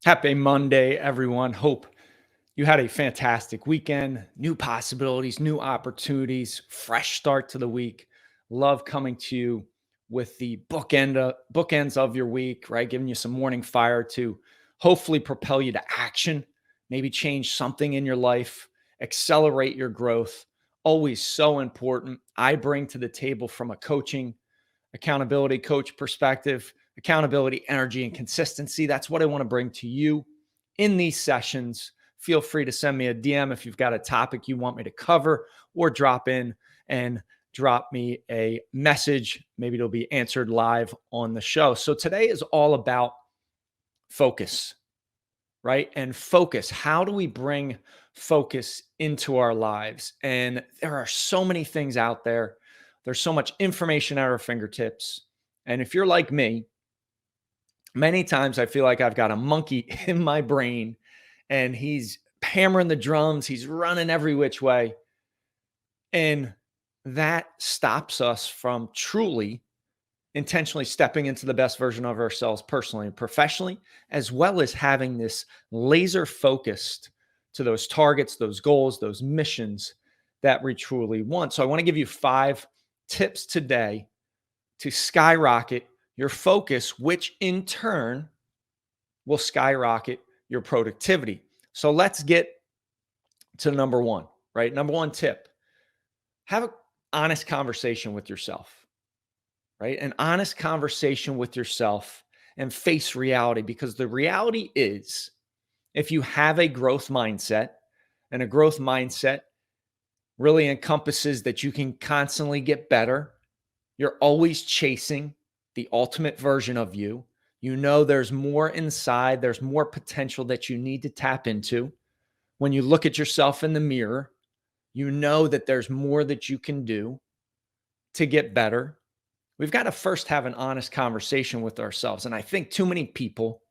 Happy Monday, everyone. Hope you had a fantastic weekend. New possibilities, new opportunities, fresh start to the week. Love coming to you with the bookends of your week, right? Giving you some morning fire to hopefully propel you to action, maybe change something in your life, accelerate your growth. Always so important. I bring to the table from a coaching accountability coach perspective, accountability, energy, and consistency. That's what I want to bring to you in these sessions. Feel free to send me a DM if you've got a topic you want me to cover, or drop in and drop me a message. Maybe it'll be answered live on the show. So today is all about focus, right? And focus. How do we bring focus into our lives? And there are so many things out there. There's so much information at our fingertips. And if you're like me, many times I feel like I've got a monkey in my brain and he's hammering the drums, he's running every which way. And that stops us from truly intentionally stepping into the best version of ourselves personally and professionally, as well as having this laser focused to those targets, those goals, those missions that we truly want. So I want to give you 5 tips today to skyrocket your focus, which in turn will skyrocket your productivity. So let's get to number 1, right? Number 1 tip: have an honest conversation with yourself, right? An honest conversation with yourself and face reality, because the reality is, if you have a growth mindset, and a growth mindset really encompasses that you can constantly get better, you're always chasing the ultimate version of you. You know there's more inside, there's more potential that you need to tap into. When you look at yourself in the mirror, you know that there's more that you can do to get better. We've got to first have an honest conversation with ourselves. And I think too many people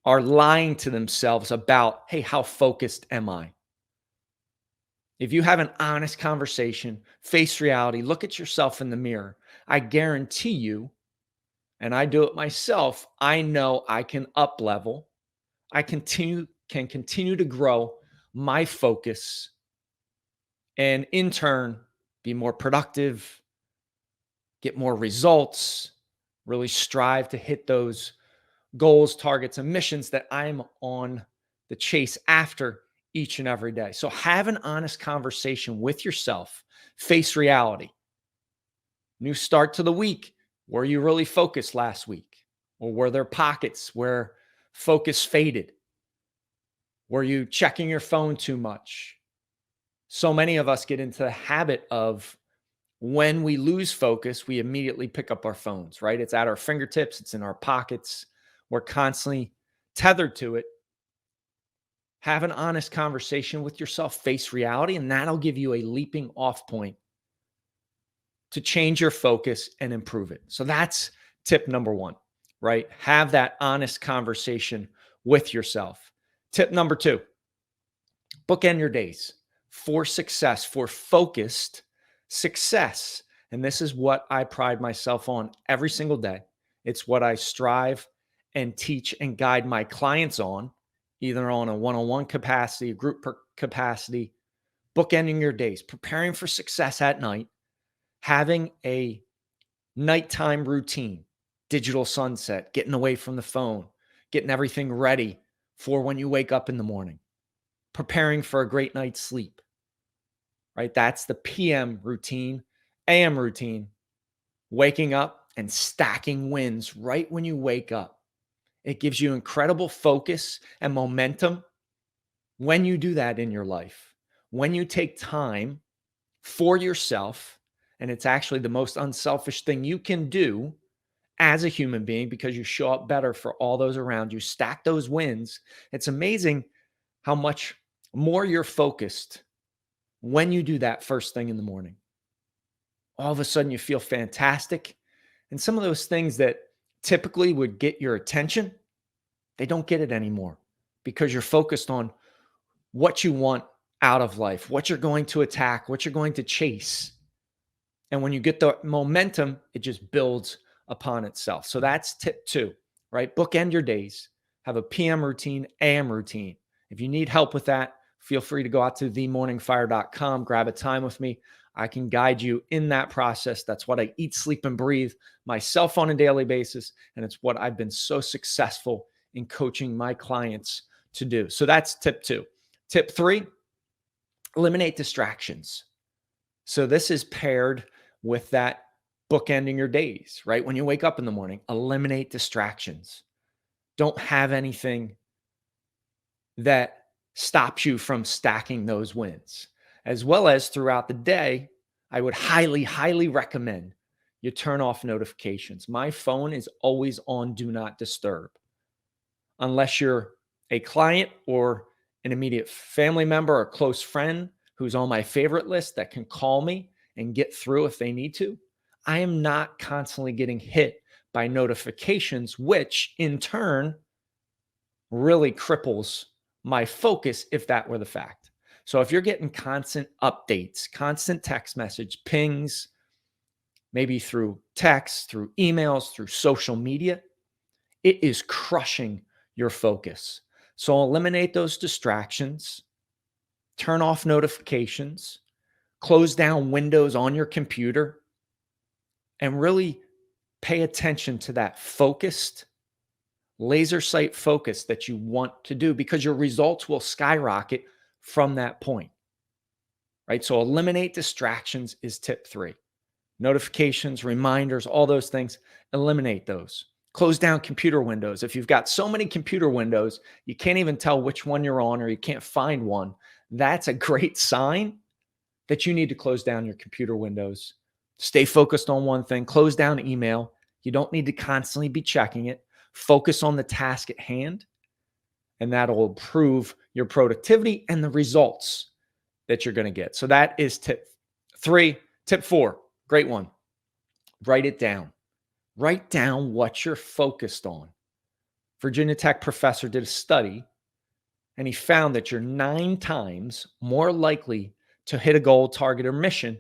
are lying to themselves about, hey, how focused am I? If you have an honest conversation, face reality, look at yourself in the mirror, I guarantee you, and I do it myself, I know I can up level. I can continue to grow my focus, and in turn be more productive, get more results, really strive to hit those goals, targets, and missions that I'm on the chase after each and every day. So have an honest conversation with yourself, face reality. New start to the week. Were you really focused last week? Or were there pockets where focus faded? Were you checking your phone too much? So many of us get into the habit of, when we lose focus, we immediately pick up our phones, right? It's at our fingertips, it's in our pockets. We're constantly tethered to it. Have an honest conversation with yourself, face reality, and that'll give you a leaping off point to change your focus and improve it. So that's tip number 1, right? Have that honest conversation with yourself. Tip number 2, bookend your days for success, for focused success. And this is what I pride myself on every single day. It's what I strive and teach and guide my clients on, either on a one-on-one capacity, a group capacity. Bookending your days, preparing for success at night, having a nighttime routine, digital sunset, getting away from the phone, getting everything ready for when you wake up in the morning, preparing for a great night's sleep, right? That's the PM routine. AM routine, waking up and stacking wins right when you wake up. It gives you incredible focus and momentum when you do that in your life. When you take time for yourself, and it's actually the most unselfish thing you can do as a human being, because you show up better for all those around you, stack those wins. It's amazing how much more you're focused when you do that first thing in the morning. All of a sudden you feel fantastic. And some of those things that typically would get your attention, they don't get it anymore, because you're focused on what you want out of life, what you're going to attack, what you're going to chase. And when you get the momentum, it just builds upon itself. So that's tip 2, right? Bookend your days, have a PM routine, AM routine. If you need help with that, feel free to go out to themorningfire.com, grab a time with me. I can guide you in that process. That's what I eat, sleep, and breathe myself on a daily basis. And it's what I've been so successful in coaching my clients to do. So that's tip 2. Tip 3, eliminate distractions. So this is paired with that bookending your days, right? When you wake up in the morning, eliminate distractions. Don't have anything that stops you from stacking those wins. As well as throughout the day, I would highly, highly recommend you turn off notifications. My phone is always on do not disturb. Unless you're a client or an immediate family member or close friend who's on my favorite list that can call me and get through if they need to, I am not constantly getting hit by notifications, which in turn really cripples my focus if that were the fact. So if you're getting constant updates, constant text message pings, maybe through text, through emails, through social media, it is crushing your focus. So eliminate those distractions, turn off notifications, close down windows on your computer, and really pay attention to that focused, laser sight focus that you want to do, because your results will skyrocket from that point, right? So eliminate distractions is tip 3. Notifications, reminders, all those things, eliminate those. Close down computer windows. If you've got so many computer windows, you can't even tell which one you're on or you can't find one, that's a great sign that you need to close down your computer windows. Stay focused on one thing. Close down email. You don't need to constantly be checking it. Focus on the task at hand, and that'll improve your productivity and the results that you're going to get. So that is tip 3. Tip 4, great one. Write it down. Write down what you're focused on. Virginia Tech professor did a study, and he found that you're 9 times more likely to hit a goal, target, or mission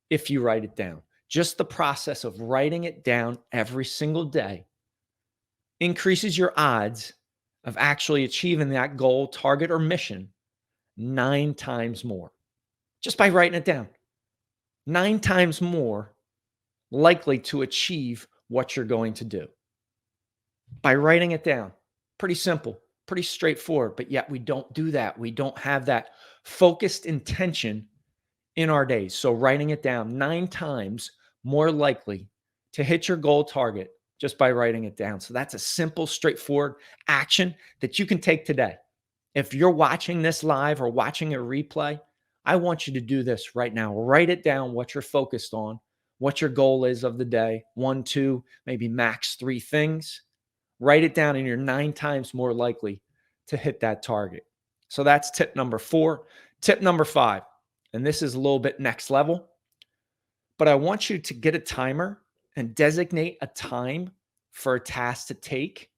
if you write it down. Just the process of writing it down every single day increases your odds of actually achieving that goal, target, or mission 9 times more. Just by writing it down. 9 times more likely to achieve what you're going to do. By writing it down. Pretty simple, pretty straightforward, but yet we don't do that. We don't have that focused intention in our days. So writing it down, 9 times more likely to hit your goal target just by writing it down. So that's a simple, straightforward action that you can take today. If you're watching this live or watching a replay, I want you to do this right now. Write it down, what you're focused on, what your goal is of the day, 1, 2, maybe max 3 things. Write it down and you're 9 times more likely to hit that target. So that's tip number 4. Tip number 5, and this is a little bit next level, but I want you to get a timer and designate a time for a task to take,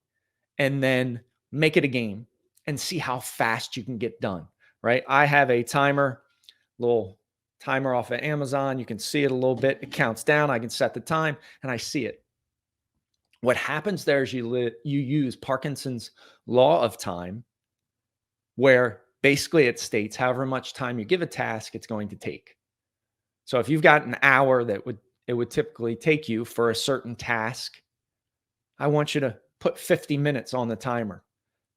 and then make it a game and see how fast you can get done, right? I have a timer, little timer off of Amazon. You can see it a little bit. It counts down. I can set the time and I see it. What happens there is you use Parkinson's law of time, where basically it states however much time you give a task, it's going to take. So if you've got an hour that it would typically take you for a certain task, I want you to put 50 minutes on the timer.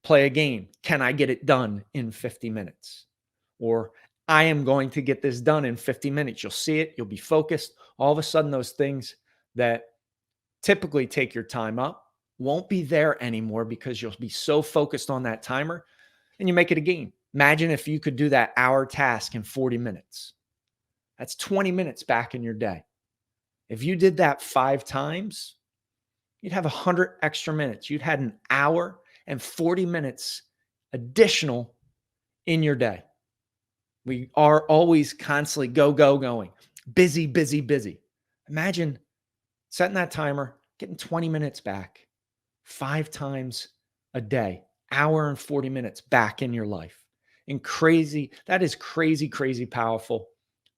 Play a game. Can I get it done in 50 minutes? Or I am going to get this done in 50 minutes. You'll see it. You'll be focused. All of a sudden, those things that typically take your time up won't be there anymore because you'll be so focused on that timer, and you make it a game. Imagine if you could do that hour task in 40 minutes. That's 20 minutes back in your day. If you did that 5 times, you'd have 100 extra minutes. You'd had an hour and 40 minutes additional in your day. We are always constantly going. Busy, busy, busy. Imagine setting that timer, getting 20 minutes back 5 times a day, hour and 40 minutes back in your life. And that is crazy, crazy powerful.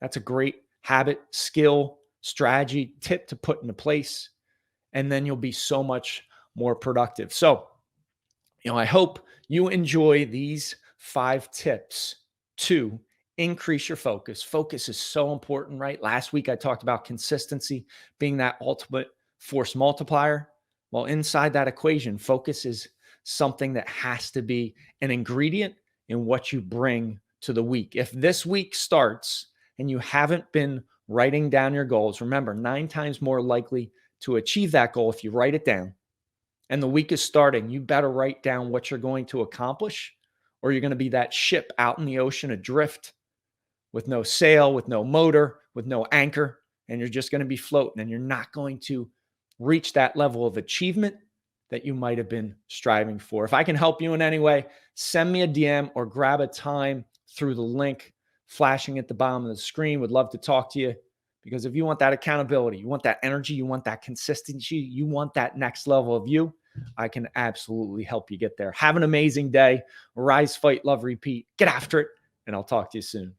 That's a great habit, skill, strategy, tip to put into place. And then you'll be so much more productive. So I hope you enjoy these 5 tips to increase your focus. Focus is so important, right? Last week I talked about consistency being that ultimate force multiplier. Well, inside that equation, focus is something that has to be an ingredient in what you bring to the week. If this week starts and you haven't been writing down your goals, remember, 9 times more likely to achieve that goal if you write it down, and the week is starting, you better write down what you're going to accomplish, or you're going to be that ship out in the ocean adrift with no sail, with no motor, with no anchor, and you're just going to be floating, and you're not going to reach that level of achievement that you might have been striving for. If I can help you in any way, send me a DM or grab a time through the link flashing at the bottom of the screen. Would love to talk to you, because if you want that accountability, you want that energy, you want that consistency, you want that next level of you, I can absolutely help you get there. Have an amazing day. Rise, fight, love, repeat. Get after it, and I'll talk to you soon.